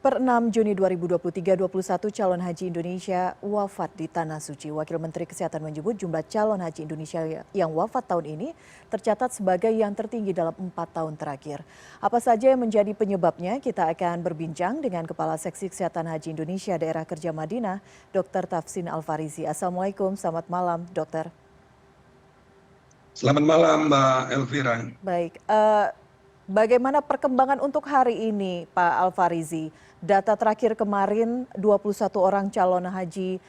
Per 6 Juni 2023, 21 calon haji Indonesia wafat di Tanah Suci. Wakil Menteri Kesehatan menyebut jumlah calon haji Indonesia yang wafat tahun ini tercatat sebagai yang tertinggi dalam 4 tahun terakhir. Apa saja yang menjadi penyebabnya? Kita akan berbincang dengan Kepala Seksi Kesehatan Haji Indonesia Daerah Kerja Madinah, Dr. Tafsin Alfarizi. Assalamualaikum, selamat malam, Dokter. Selamat malam, Mbak Elvira. Baik, bagaimana perkembangan untuk hari ini, Pak Alfarizi? Data terakhir kemarin 21 orang calon haji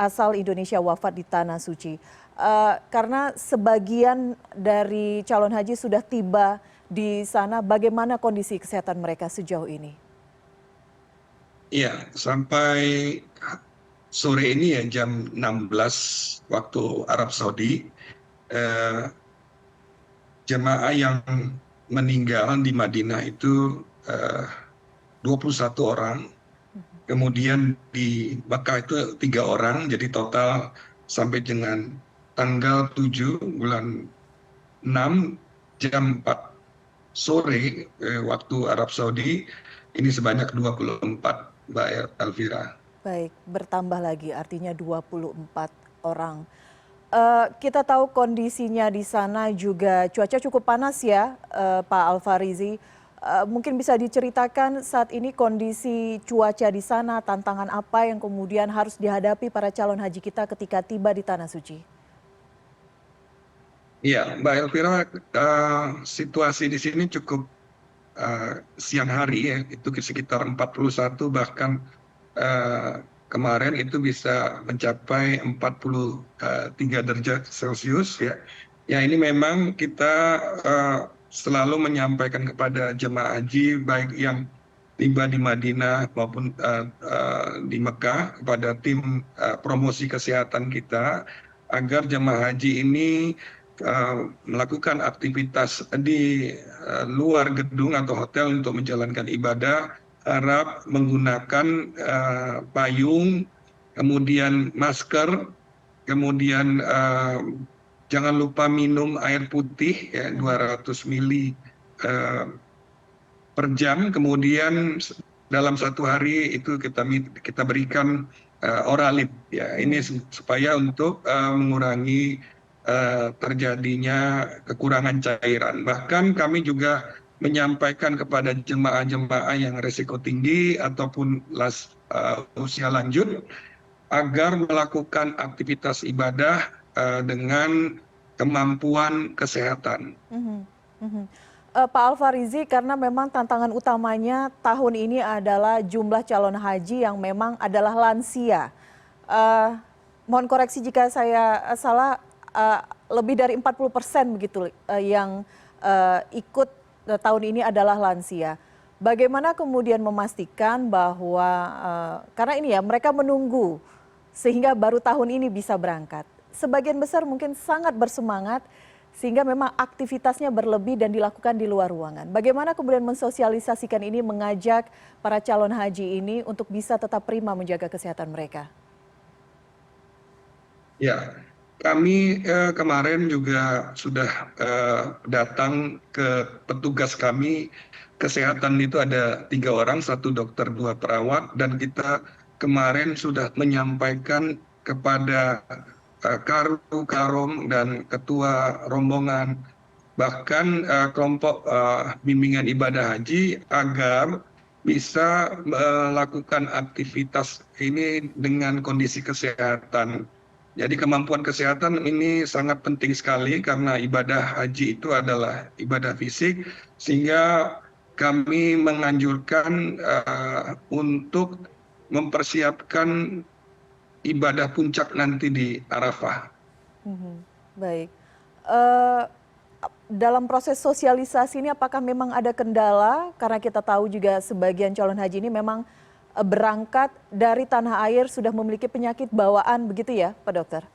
asal Indonesia wafat di Tanah Suci. Karena sebagian dari calon haji sudah tiba di sana, bagaimana kondisi kesehatan mereka sejauh ini? Iya, sampai sore ini ya jam 16 waktu Arab Saudi, jemaah yang meninggal di Madinah itu 21 orang. Kemudian di Makkah itu 3 orang, jadi total sampai dengan tanggal 7 bulan 6 jam 4 sore waktu Arab Saudi, ini sebanyak 24, Mbak Elvira. Baik, bertambah lagi artinya 24 orang. Kita tahu kondisinya di sana juga cuaca cukup panas ya, Pak Alfarizi. Mungkin bisa diceritakan saat ini kondisi cuaca di sana, tantangan apa yang kemudian harus dihadapi para calon haji kita ketika tiba di Tanah Suci? Iya, Mbak Elvira, situasi di sini cukup siang hari ya, itu sekitar 41, bahkan kemarin itu bisa mencapai 43 derajat Celcius ya. Ya, ini memang kita selalu menyampaikan kepada jemaah haji baik yang tiba di Madinah maupun di Mekah, kepada tim promosi kesehatan kita, agar jemaah haji ini melakukan aktivitas di luar gedung atau hotel untuk menjalankan ibadah, harap menggunakan payung, kemudian masker, kemudian jangan lupa minum air putih ya, 200 mili per jam. Kemudian dalam 1 hari itu kita berikan Oralid ya, ini supaya untuk mengurangi terjadinya kekurangan cairan. Bahkan kami juga menyampaikan kepada jemaah-jemaah yang risiko tinggi ataupun usia lanjut agar melakukan aktivitas ibadah dengan kemampuan kesehatan. Pak Alfarizi, karena memang tantangan utamanya tahun ini adalah jumlah calon haji yang memang adalah lansia. Mohon koreksi jika saya salah, lebih dari 40% begitu yang ikut tahun ini adalah lansia. Bagaimana kemudian memastikan bahwa, karena ini ya mereka menunggu sehingga baru tahun ini bisa berangkat. Sebagian besar mungkin sangat bersemangat sehingga memang aktivitasnya berlebih dan dilakukan di luar ruangan. Bagaimana kemudian mensosialisasikan ini, mengajak para calon haji ini untuk bisa tetap prima menjaga kesehatan mereka? Ya, kami kemarin juga sudah datang ke petugas kami. Kesehatan itu ada 3 orang, 1 dokter, 2 perawat, dan kita kemarin sudah menyampaikan kepada Karum dan ketua rombongan, bahkan kelompok bimbingan ibadah haji, agar bisa melakukan aktivitas ini dengan kondisi kesehatan. Jadi kemampuan kesehatan ini sangat penting sekali karena ibadah haji itu adalah ibadah fisik, sehingga kami menganjurkan untuk mempersiapkan ibadah puncak nanti di Arafah. Baik. Dalam proses sosialisasi ini apakah memang ada kendala? Karena kita tahu juga sebagian calon haji ini memang berangkat dari tanah air sudah memiliki penyakit bawaan, begitu ya Pak Dokter?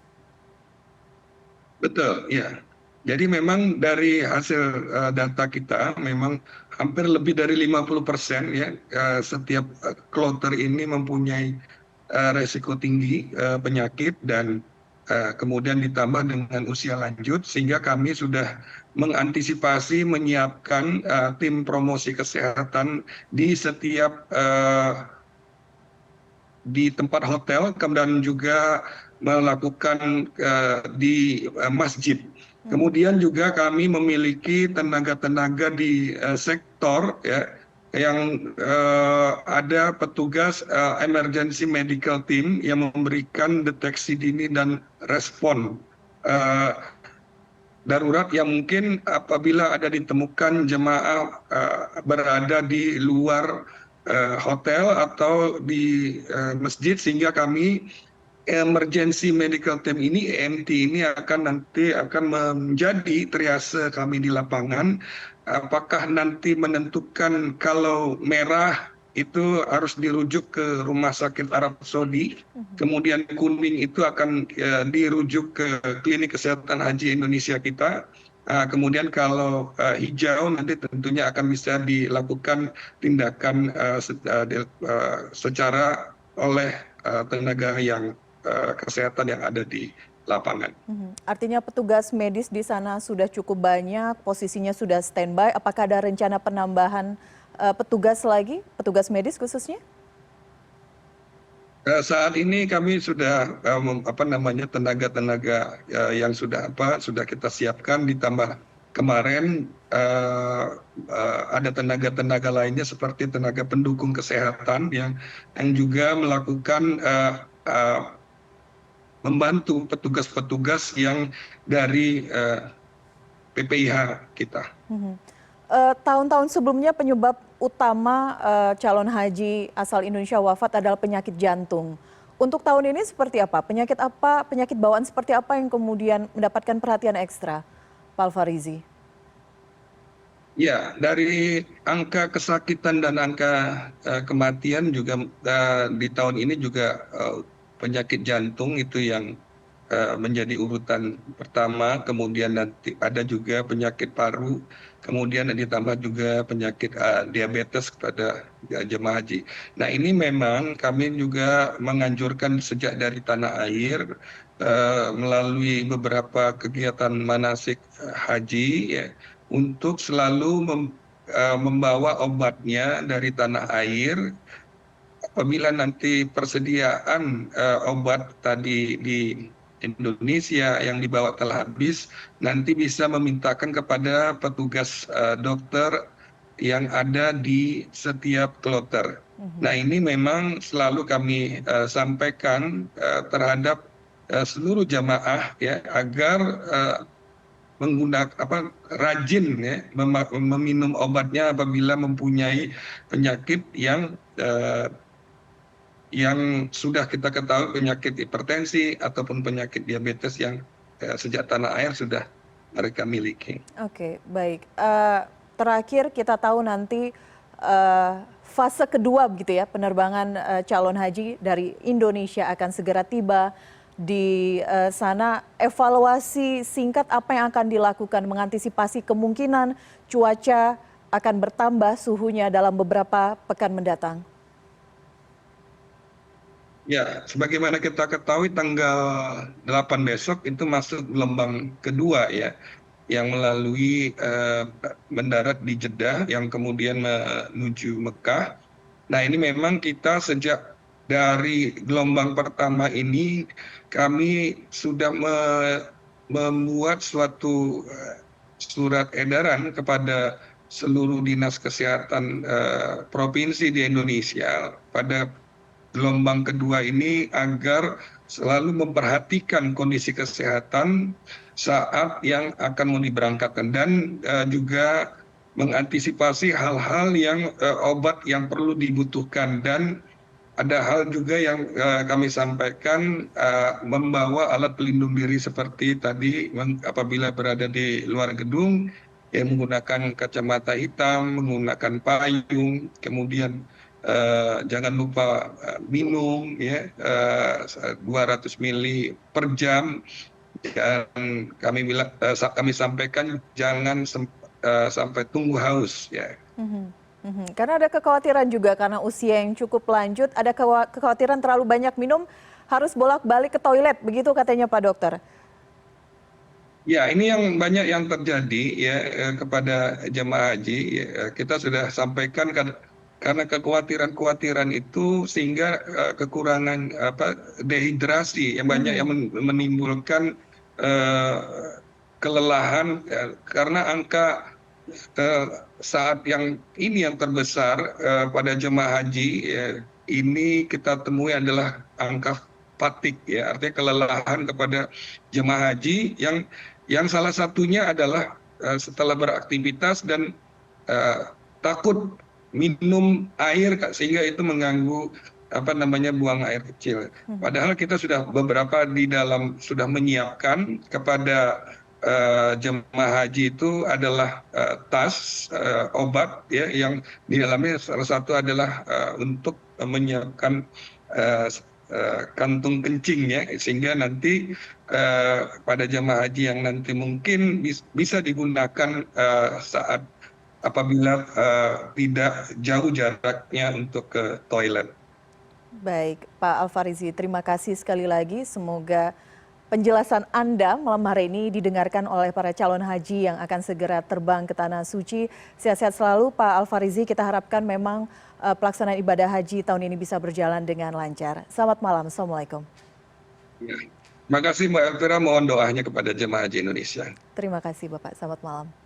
Betul, ya. Jadi memang dari hasil data kita memang hampir lebih dari 50% ya, setiap kloter ini mempunyai resiko tinggi penyakit, dan kemudian ditambah dengan usia lanjut, sehingga kami sudah mengantisipasi, menyiapkan tim promosi kesehatan di setiap di tempat hotel, kemudian juga melakukan di masjid. Kemudian juga kami memiliki tenaga-tenaga di sektor ya, yang ada petugas emergency medical team yang memberikan deteksi dini dan respon eh, darurat yang mungkin apabila ada ditemukan jemaah berada di luar hotel atau di masjid, sehingga kami emergency medical team ini EMT ini nanti akan menjadi triase kami di lapangan. Apakah nanti menentukan kalau merah itu harus dirujuk ke Rumah Sakit Arab Saudi, kemudian kuning itu akan dirujuk ke Klinik Kesehatan Haji Indonesia kita. Kemudian kalau hijau nanti tentunya akan bisa dilakukan tindakan secara oleh tenaga yang kesehatan yang ada di lapangan. Artinya petugas medis di sana sudah cukup banyak, posisinya sudah standby. Apakah ada rencana penambahan petugas lagi, petugas medis khususnya? Saat ini kami sudah tenaga-tenaga yang sudah kita siapkan, ditambah kemarin ada tenaga-tenaga lainnya seperti tenaga pendukung kesehatan yang juga melakukan membantu petugas-petugas yang dari PPIH kita. Tahun-tahun sebelumnya penyebab utama calon haji asal Indonesia wafat adalah penyakit jantung. Untuk tahun ini seperti apa? Penyakit bawaan seperti apa yang kemudian mendapatkan perhatian ekstra, Pak Alfarizi? Ya, dari angka kesakitan dan angka kematian juga di tahun ini juga penyakit jantung itu yang menjadi urutan pertama, kemudian nanti ada juga penyakit paru, kemudian ditambah juga penyakit diabetes kepada jemaah haji. Nah, ini memang kami juga menganjurkan sejak dari tanah air melalui beberapa kegiatan manasik haji ya, untuk selalu membawa obatnya dari tanah air. Apabila nanti persediaan obat tadi di Indonesia yang dibawa telah habis, nanti bisa memintakan kepada petugas dokter yang ada di setiap kloter. Nah, ini memang selalu kami sampaikan terhadap seluruh jamaah ya, agar menggunakan rajin ya, meminum obatnya apabila mempunyai penyakit yang sudah kita ketahui, penyakit hipertensi ataupun penyakit diabetes yang sejak tanah air sudah mereka miliki. Oke, baik. Terakhir kita tahu nanti fase kedua begitu ya, penerbangan calon haji dari Indonesia akan segera tiba di sana. Evaluasi singkat apa yang akan dilakukan mengantisipasi kemungkinan cuaca akan bertambah suhunya dalam beberapa pekan mendatang? Ya, sebagaimana kita ketahui tanggal 8 besok itu masuk gelombang kedua ya, yang melalui mendarat di Jeddah yang kemudian menuju Mekah. Nah, ini memang kita sejak dari gelombang pertama ini kami sudah membuat suatu surat edaran kepada seluruh dinas kesehatan provinsi di Indonesia pada gelombang kedua ini agar selalu memperhatikan kondisi kesehatan saat yang akan mau diberangkatkan, dan juga mengantisipasi hal-hal yang obat yang perlu dibutuhkan. Dan ada hal juga yang kami sampaikan, membawa alat pelindung diri seperti tadi apabila berada di luar gedung, ya, menggunakan kacamata hitam, menggunakan payung, kemudian jangan lupa minum ya 200 mili per jam, dan kami sampaikan jangan sampai tunggu haus ya. Karena ada kekhawatiran juga karena usia yang cukup lanjut, ada kekhawatiran terlalu banyak minum harus bolak-balik ke toilet, begitu katanya Pak Dokter. Ya, ini yang banyak yang terjadi ya kepada jemaah haji. Kita sudah sampaikan kan karena kekhawatiran-kekhawatiran itu sehingga kekurangan dehidrasi yang banyak yang Mhm. menimbulkan eh, kelelahan karena angka eh, saat yang ini yang terbesar pada jemaah haji ini kita temui adalah angka fatigue ya, artinya kelelahan kepada jemaah haji yang salah satunya adalah setelah beraktivitas dan eh, takut minum air Kak, sehingga itu mengganggu apa namanya buang air kecil. Mhm. Padahal kita sudah beberapa di dalam sudah menyiapkan kepada jemaah haji itu adalah tas obat ya yang di dalamnya salah satu adalah untuk menyiapkan eh, kantung kencing ya sehingga nanti pada jemaah haji yang nanti mungkin bisa digunakan saat apabila tidak jauh jaraknya untuk ke toilet. Baik, Pak Alfarizi, terima kasih sekali lagi. Semoga penjelasan Anda malam hari ini didengarkan oleh para calon haji yang akan segera terbang ke Tanah Suci. Sehat-sehat selalu, Pak Alfarizi. Kita harapkan memang pelaksanaan ibadah haji tahun ini bisa berjalan dengan lancar. Selamat malam. Assalamualaikum. Ya. Terima kasih Mbak Elvira, mohon doanya kepada jemaah haji Indonesia. Terima kasih, Bapak. Selamat malam.